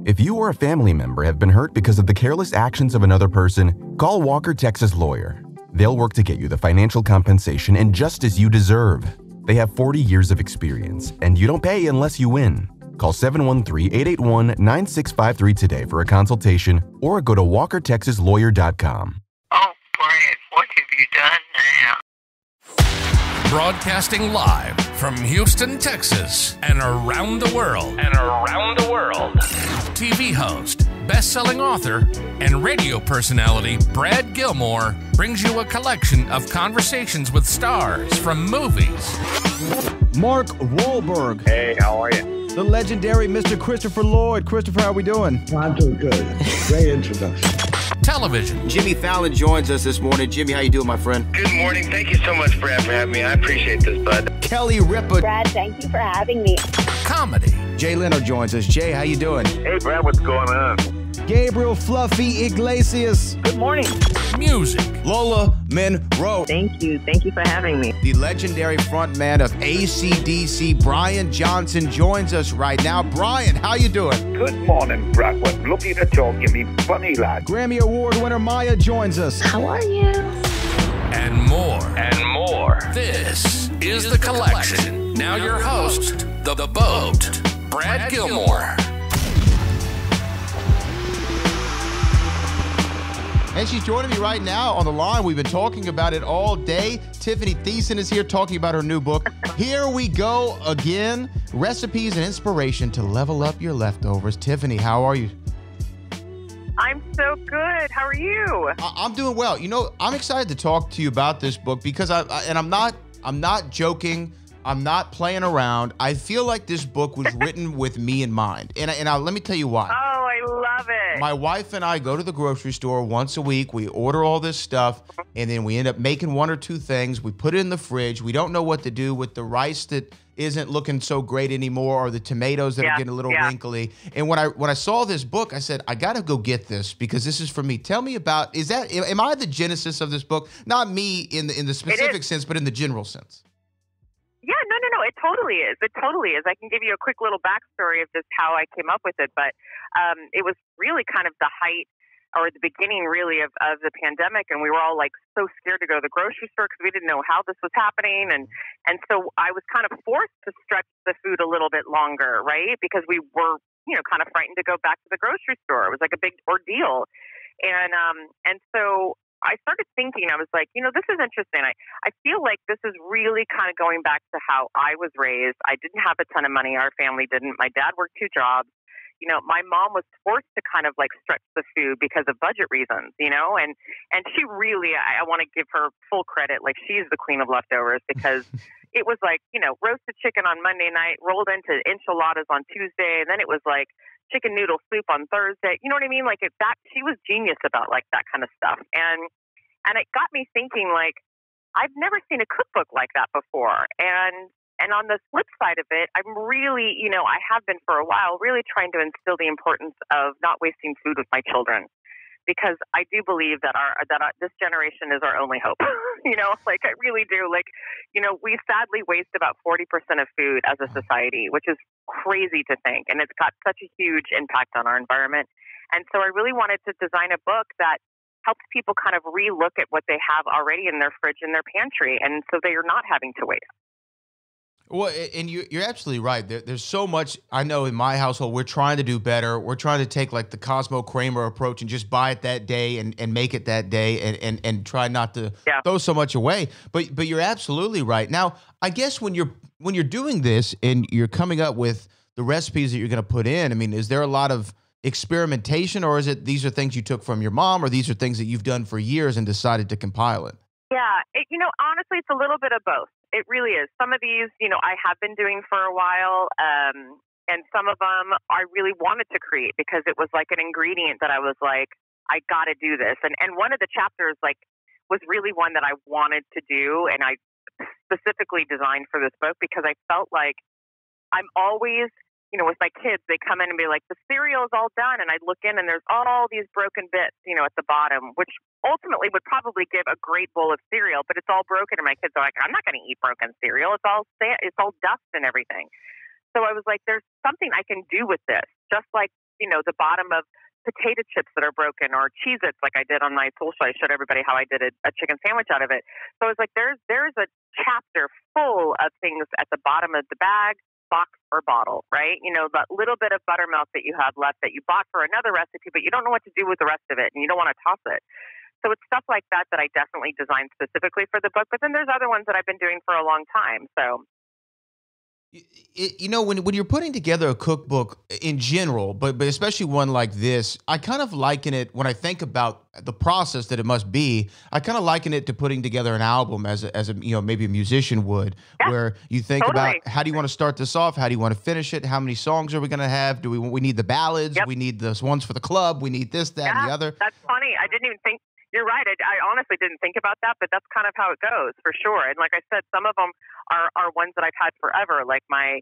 If you or a family member have been hurt because of the careless actions of another person, call Walker Texas Lawyer. They'll work to get you the financial compensation and justice you deserve. They have 40 years of experience, and you don't pay unless you win. Call 713-881-9653 today for a consultation or go to walkertexaslawyer.com. Oh, Brian, what have you done now? Broadcasting live from Houston, Texas, and around the world. TV host, best-selling author, and radio personality Brad Gilmore brings you a collection of conversations with stars from movies. Mark Wahlberg. Hey, how are you? The legendary Mr. Christopher Lloyd. Christopher, how are we doing? I'm doing good. Great introduction. Television. Jimmy Fallon joins us this morning. Jimmy, how you doing, my friend? Good morning. Thank you so much, Brad, for having me. I appreciate this, bud. Kelly Ripa. Brad, thank you for having me. Comedy. Jay Leno joins us. Jay, how you doing? Hey, Brad, what's going on? Gabriel Fluffy Iglesias. Good morning. Music. Lola Monroe. Thank you. Thank you for having me. The legendary frontman of AC/DC, Brian Johnson, joins us right now. Brian, how you doing? Good morning, Brad. What looking at you, give me funny, lad. Grammy Award winner Maya joins us. How are you? And more. This is The Collection. Now your host, The Boat, Brad Gilmore. And she's joining me right now on the line. We've been talking about it all day. Tiffani Thiessen is here talking about her new book. Here we go again. Recipes and inspiration to level up your leftovers. Tiffani, how are you? I'm so good. How are you? I'm doing well. You know, I'm excited to talk to you about this book because I'm not joking. I'm not playing around. I feel like this book was written with me in mind. And let me tell you why. Oh, I love it. My wife and I go to the grocery store once a week. We order all this stuff, and then we end up making one or two things. We put it in the fridge. We don't know what to do with the rice that isn't looking so great anymore, or the tomatoes that are getting a little wrinkly. And when I saw this book, I said, I got to go get this because this is for me. Tell me about, am I the genesis of this book? Not me in the specific sense, but in the general sense. Yeah, no. It totally is. It totally is. I can give you a quick little backstory of just how I came up with it. But it was really kind of the height or the beginning really of the pandemic. And we were all like so scared to go to the grocery store because we didn't know how this was happening. And so I was kind of forced to stretch the food a little bit longer, right? Because we were, kind of frightened to go back to the grocery store. It was like a big ordeal. And so I started thinking, I was like, this is interesting. I feel like this is really kind of going back to how I was raised. I didn't have a ton of money. Our family didn't. My dad worked 2 jobs. My mom was forced to kind of like stretch the food because of budget reasons, and she really, I want to give her full credit. Like she's the queen of leftovers because it was like, roasted chicken on Monday night, rolled into enchiladas on Tuesday. And then it was like chicken noodle soup on Thursday. You know what I mean? Like she was genius about like that kind of stuff. And it got me thinking, like, I've never seen a cookbook like that before. And on the flip side of it, I'm really, I have been for a while, really trying to instill the importance of not wasting food with my children, because I do believe that this generation is our only hope. Like I really do. Like, we sadly waste about 40% of food as a society, which is crazy to think. And it's got such a huge impact on our environment. And so I really wanted to design a book that helps people kind of relook at what they have already in their fridge and their pantry. And so they are not having to waste. Well, and you're absolutely right. There's so much. I know in my household, we're trying to do better. We're trying to take like the Cosmo Kramer approach and just buy it that day and make it that day and try not to throw so much away. But you're absolutely right. Now, I guess when you're doing this and you're coming up with the recipes that you're going to put in, I mean, is there a lot of experimentation, or is it these are things you took from your mom, or these are things that you've done for years and decided to compile it? Yeah, honestly, it's a little bit of both. It really is. Some of these, I have been doing for a while, and some of them I really wanted to create because it was like an ingredient that I was like, I got to do this. And one of the chapters was really one that I wanted to do, and I specifically designed for this book because I felt like I'm always, with my kids, they come in and be like, the cereal is all done. And I'd look in and there's all these broken bits, at the bottom, which ultimately would probably give a great bowl of cereal, but it's all broken. And my kids are like, I'm not going to eat broken cereal. It's all dust and everything. So I was like, there's something I can do with this, just like the bottom of potato chips that are broken or Cheez-Its like I did on my social. I showed everybody how I did a chicken sandwich out of it. So it's like there's a chapter full of things at the bottom of the bag, box, or bottle, right? That little bit of buttermilk that you have left that you bought for another recipe, but you don't know what to do with the rest of it and you don't want to toss it. So it's stuff like that I definitely designed specifically for the book. But then there's other ones that I've been doing for a long time. So when you're putting together a cookbook in general, but especially one like this, I kind of liken it, when I think about the process that it must be, I kind of liken it to putting together an album as a maybe a musician would, where you think about how do you want to start this off, how do you want to finish it, how many songs are we going to have, we need the ballads, we need the ones for the club, we need this, that, and the other. That's funny. I didn't even think. You're right. I honestly didn't think about that, but that's kind of how it goes for sure. And like I said, some of them are ones that I've had forever, like my,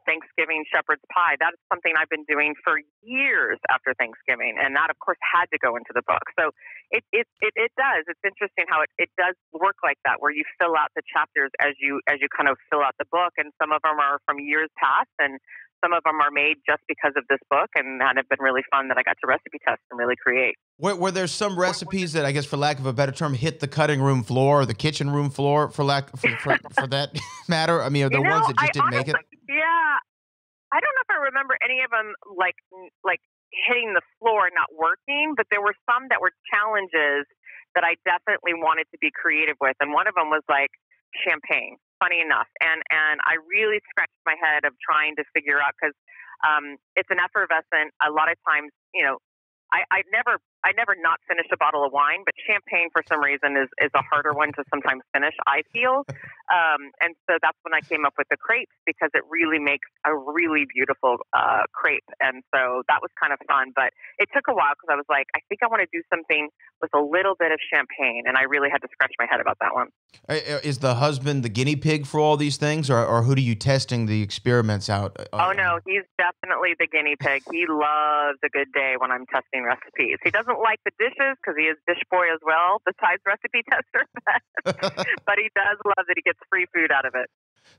Thanksgiving shepherd's pie. That is something I've been doing for years after Thanksgiving. And that, of course, had to go into the book. So it does. It's interesting how it does work like that, where you fill out the chapters as you kind of fill out the book. And some of them are from years past, and some of them are made just because of this book, and that have been really fun that I got to recipe test and really create. Were there some recipes that, I guess, for lack of a better term, hit the cutting room floor or the kitchen room floor, for that matter? I mean, are there ones that just didn't make it? Yeah, I don't know if I remember any of them like hitting the floor and not working, but there were some that were challenges that I definitely wanted to be creative with, and one of them was like champagne. Funny enough, and I really scratched my head of trying to figure out, because it's an effervescent. A lot of times, I never not finish a bottle of wine, but champagne for some reason is a harder one to sometimes finish, I feel. And so that's when I came up with the crepes, because it really makes a really beautiful crepe. And so that was kind of fun, but it took a while, because I was like, I think I want to do something with a little bit of champagne, and I really had to scratch my head about that one. Is the husband the guinea pig for all these things, or who do you testing the experiments out? Oh, no, he's definitely the guinea pig. He loves a good day when I'm testing recipes. He doesn't like the dishes, because he is dish boy as well, besides recipe tester, but he does love that he gets free food out of it.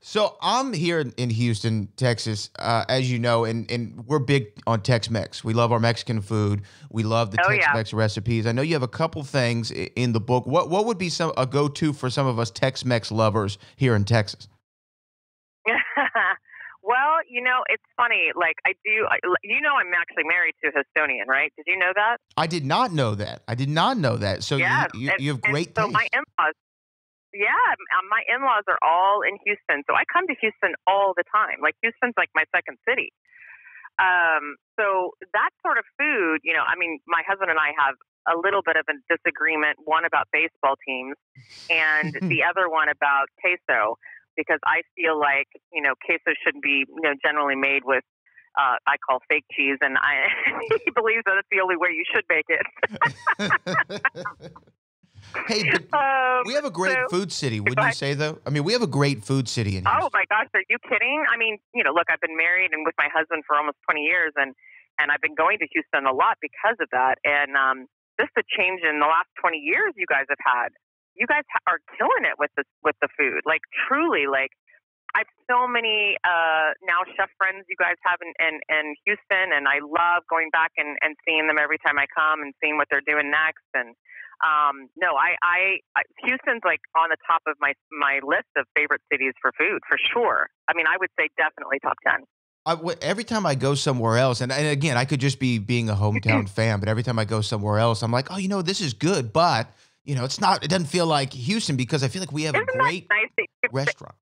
So I'm here in Houston, Texas, as you know, and we're big on Tex-Mex. We love our Mexican food. We love the Tex-Mex recipes. I know you have a couple things in the book. What would be a go-to for some of us Tex-Mex lovers here in Texas? Well, it's funny. Like I'm actually married to a Houstonian, right? Did you know that? I did not know that. So yeah, you have great taste. So my in-laws. Yeah, my in-laws are all in Houston, so I come to Houston all the time. Like, Houston's like my second city. So that sort of food, my husband and I have a little bit of a disagreement, one about baseball teams and the other one about queso, because I feel like, queso shouldn't be, generally made with, I call fake cheese, and he believes that it's the only way you should make it. Hey, but we have a great food city, wouldn't you say, though? I mean, we have a great food city in Houston. Oh, my gosh, are you kidding? I mean, look, I've been married and with my husband for almost 20 years, and I've been going to Houston a lot because of that. And just the change in the last 20 years you guys have had. You guys are killing it with the food. Like, truly, like, I have so many now chef friends you guys have in Houston, and I love going back and seeing them every time I come and seeing what they're doing next. And Houston's like on the top of my list of favorite cities for food, for sure. I mean, I would say definitely top 10. Every time I go somewhere else, and again, I could just be being a hometown fan, but every time I go somewhere else, I'm like, oh, this is good, but it's not. It doesn't feel like Houston, because I feel like we have a great restaurant.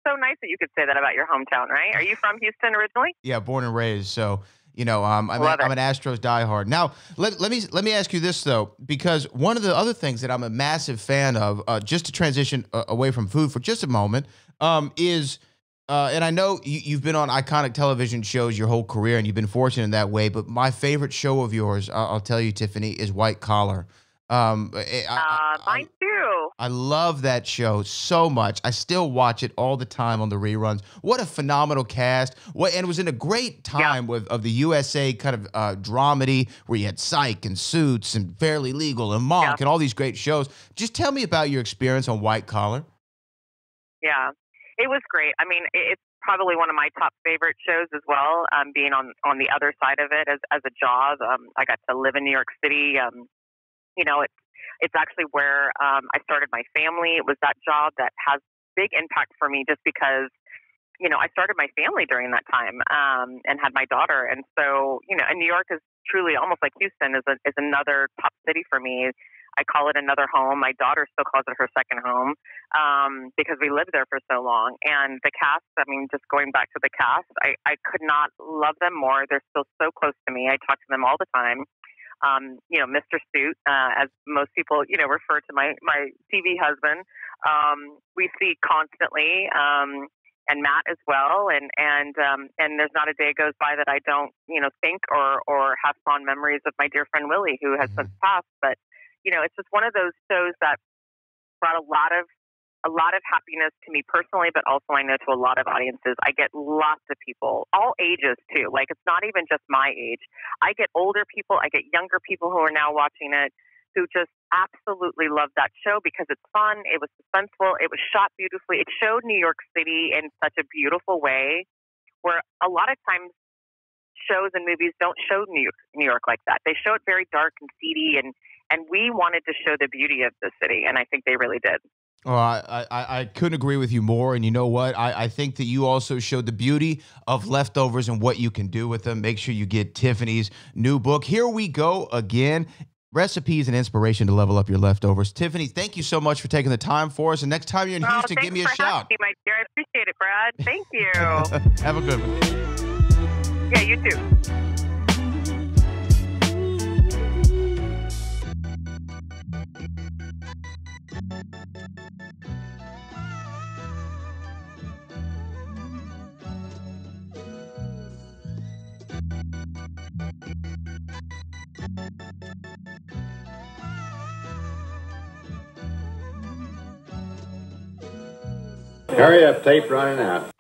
So nice that you could say that about your hometown, right? Are you from Houston originally? Yeah, born and raised. So. I'm an Astros diehard. Now, let me ask you this, though, because one of the other things that I'm a massive fan of, just to transition away from food for just a moment, is, and I know you've been on iconic television shows your whole career, and you've been fortunate in that way, but my favorite show of yours, I'll tell you, Tiffani, is White Collar. Mine too. I love that show so much. I still watch it all the time on the reruns. What a phenomenal cast! And it was in a great time of the USA kind of dramedy, where you had Psych and Suits and Fairly Legal and Monk and all these great shows. Just tell me about your experience on White Collar. Yeah, it was great. I mean, it's probably one of my top favorite shows as well. Being on the other side of it as a job, I got to live in New York City. It's actually where I started my family. It was that job that has big impact for me, just because I started my family during that time and had my daughter. And so, and New York is truly almost like Houston is another top city for me. I call it another home. My daughter still calls it her second home because we lived there for so long. And the cast, just going back to the cast, I could not love them more. They're still so close to me. I talk to them all the time. Mr. Suit, as most people, refer to my TV husband, we see constantly, and Matt as well. And there's not a day goes by that I don't, think or have fond memories of my dear friend Willie, who has since passed. But, it's just one of those shows that brought a lot of happiness to me personally, but also I know to a lot of audiences. I get lots of people, all ages too. Like, it's not even just my age. I get older people, I get younger people who are now watching it, who just absolutely love that show because it's fun. It was suspenseful. It was shot beautifully. It showed New York City in such a beautiful way, where a lot of times shows and movies don't show New York like that. They show it very dark and seedy, and we wanted to show the beauty of the city, and I think they really did. Oh, I couldn't agree with you more. And you know what? I think that you also showed the beauty of leftovers and what you can do with them. Make sure you get Tiffani's new book. Here we go again. Recipes and inspiration to level up your leftovers. Tiffani, thank you so much for taking the time for us. And next time you're in Houston, give me a shout. Me, my dear. I appreciate it, Brad. Thank you. Have a good one. Yeah, you too. Hurry up, tape running out.